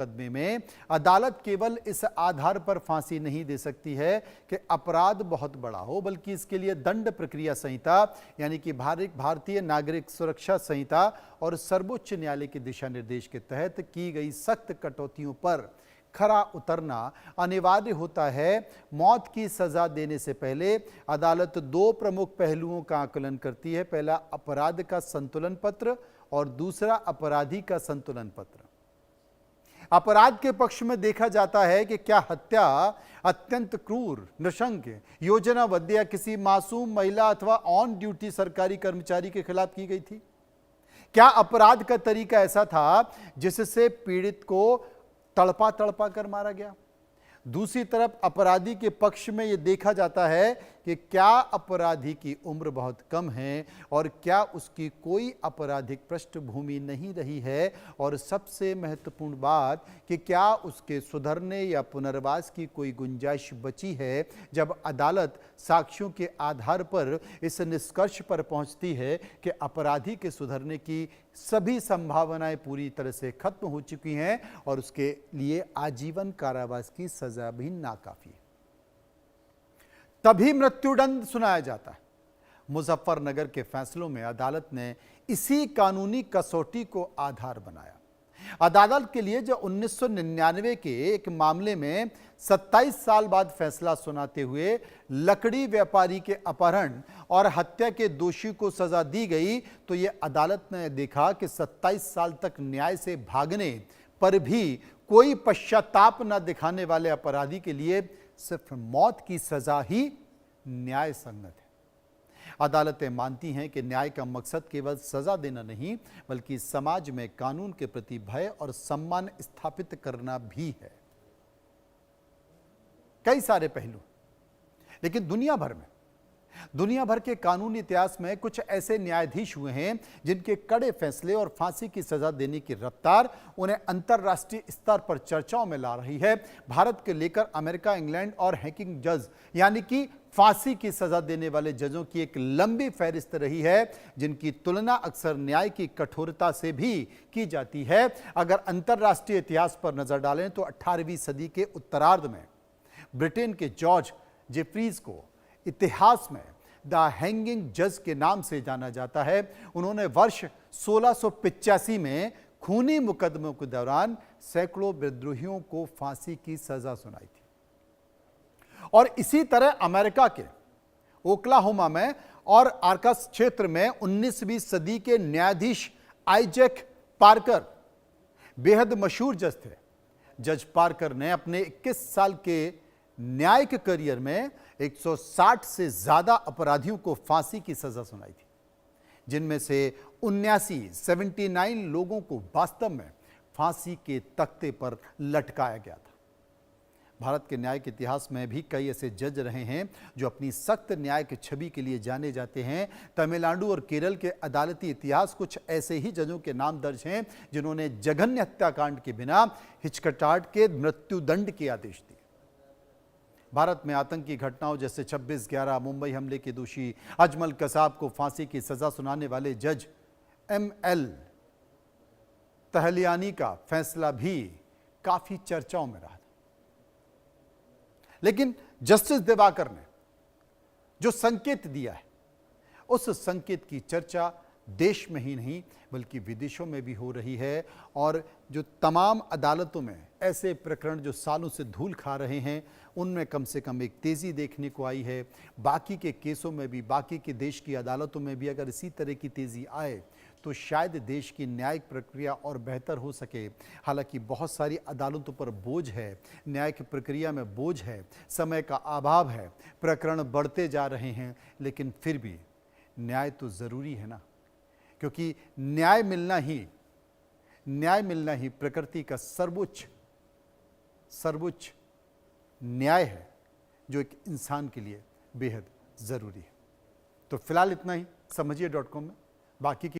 मुकदमे में अदालत केवल इस आधार पर फांसी नहीं दे सकती है कि अपराध बहुत बड़ा हो, बल्कि इसके लिए दंड प्रक्रिया संहिता यानी कि भारतीय नागरिक सुरक्षा संहिता और सर्वोच्च न्यायालय के दिशा निर्देश के तहत की गई सख्त कटौतियों पर खरा उतरना अनिवार्य होता है। मौत की सजा देने से पहले अदालत दो प्रमुख पहलुओं का आकलन करती है। पहला अपराध का संतुलन पत्र और दूसरा अपराधी का संतुलन पत्र। अपराध के पक्ष में देखा जाता है कि क्या हत्या अत्यंत क्रूर, नृशंस, योजनाबद्ध या किसी मासूम महिला अथवा ऑन ड्यूटी सरकारी कर्मचारी के खिलाफ की गई थी। क्या अपराध का तरीका ऐसा था जिससे पीड़ित को तड़पा तड़पा कर मारा गया। दूसरी तरफ अपराधी के पक्ष में यह देखा जाता है कि क्या अपराधी की उम्र बहुत कम है और क्या उसकी कोई आपराधिक पृष्ठभूमि नहीं रही है, और सबसे महत्वपूर्ण बात कि क्या उसके सुधरने या पुनर्वास की कोई गुंजाइश बची है। जब अदालत साक्ष्यों के आधार पर इस निष्कर्ष पर पहुंचती है कि अपराधी के सुधरने की सभी संभावनाएं पूरी तरह से खत्म हो चुकी हैं और उसके लिए आजीवन कारावास की सजा भी नाकाफी है, तभी मृत्युदंड सुनाया जाता है। मुजफ्फरनगर के फैसलों में अदालत ने इसी कानूनी कसौटी को आधार बनाया। अदालत के लिए जो 1999 के एक मामले में 27 साल बाद फैसला सुनाते हुए लकड़ी व्यापारी के अपहरण और हत्या के दोषी को सजा दी गई, तो यह अदालत ने देखा कि 27 साल तक न्याय से भागने पर भी कोई पश्चाताप न दिखाने वाले अपराधी के लिए सिर्फ मौत की सजा ही न्याय संगत है। अदालतें मानती हैं कि न्याय का मकसद केवल सजा देना नहीं, बल्कि समाज में कानून के प्रति भय और सम्मान स्थापित करना भी है। कई सारे पहलू, लेकिन दुनिया भर के कानूनी इतिहास में कुछ ऐसे न्यायाधीश हुए हैं जिनके कड़े फैसले और फांसी की सजा देने की रफ्तार उन्हें अंतर्राष्ट्रीय स्तर पर चर्चाओं में ला रही है। भारत के लेकर अमेरिका, इंग्लैंड और हैकिंग जज यानी कि फांसी की सजा देने वाले जजों की एक लंबी फहरिस्त रही है, जिनकी तुलना अक्सर न्याय की कठोरता से भी की जाती है। अगर अंतर्राष्ट्रीय इतिहास पर नजर डालें तो 18वीं सदी के उत्तरार्ध में ब्रिटेन के जॉर्ज जेफरीज को इतिहास में द हैंगिंग जज के नाम से जाना जाता है। उन्होंने वर्ष 1685 में खूनी मुकदमों के दौरान सैकड़ों विद्रोहियों को फांसी की सजा सुनाई थी। और इसी तरह अमेरिका के ओक्लाहोमा में और आर्कास क्षेत्र में 19वीं सदी के न्यायाधीश आइजैक पार्कर बेहद मशहूर जज थे। जज पार्कर ने अपने 21 साल के न्यायिक करियर में 160 से ज्यादा अपराधियों को फांसी की सजा सुनाई थी, जिनमें से 79 लोगों को वास्तव में फांसी के तख्ते पर लटकाया गया था। भारत के न्याय के इतिहास में भी कई ऐसे जज रहे हैं जो अपनी सख्त न्याय की छवि के लिए जाने जाते हैं। तमिलनाडु और केरल के अदालती इतिहास कुछ ऐसे ही जजों के नाम दर्ज हैं जिन्होंने जघन्य हत्याकांड के बिना हिचकटाहट के मृत्युदंड के आदेश दिए। भारत में आतंकी घटनाओं जैसे 26/11 मुंबई हमले के दोषी अजमल कसाब को फांसी की सजा सुनाने वाले जज ML तहलियानी का फैसला भी काफी चर्चाओं में रहा था। लेकिन जस्टिस दिवाकर ने जो संकेत दिया है, उस संकेत की चर्चा देश में ही नहीं बल्कि विदेशों में भी हो रही है। और जो तमाम अदालतों में ऐसे प्रकरण जो सालों से धूल खा रहे हैं, उनमें कम से कम एक तेजी देखने को आई है। बाकी के केसों में भी, बाकी के देश की अदालतों में भी अगर इसी तरह की तेजी आए तो शायद देश की न्यायिक प्रक्रिया और बेहतर हो सके। हालांकि बहुत सारी अदालतों पर बोझ है, न्यायिक प्रक्रिया में बोझ है, समय का अभाव है, प्रकरण बढ़ते जा रहे हैं, लेकिन फिर भी न्याय तो जरूरी है ना, क्योंकि न्याय मिलना ही प्रकृति का सर्वोच्च न्याय है, जो एक इंसान के लिए बेहद जरूरी है। तो फिलहाल इतना ही। समझिए.com में बाकी की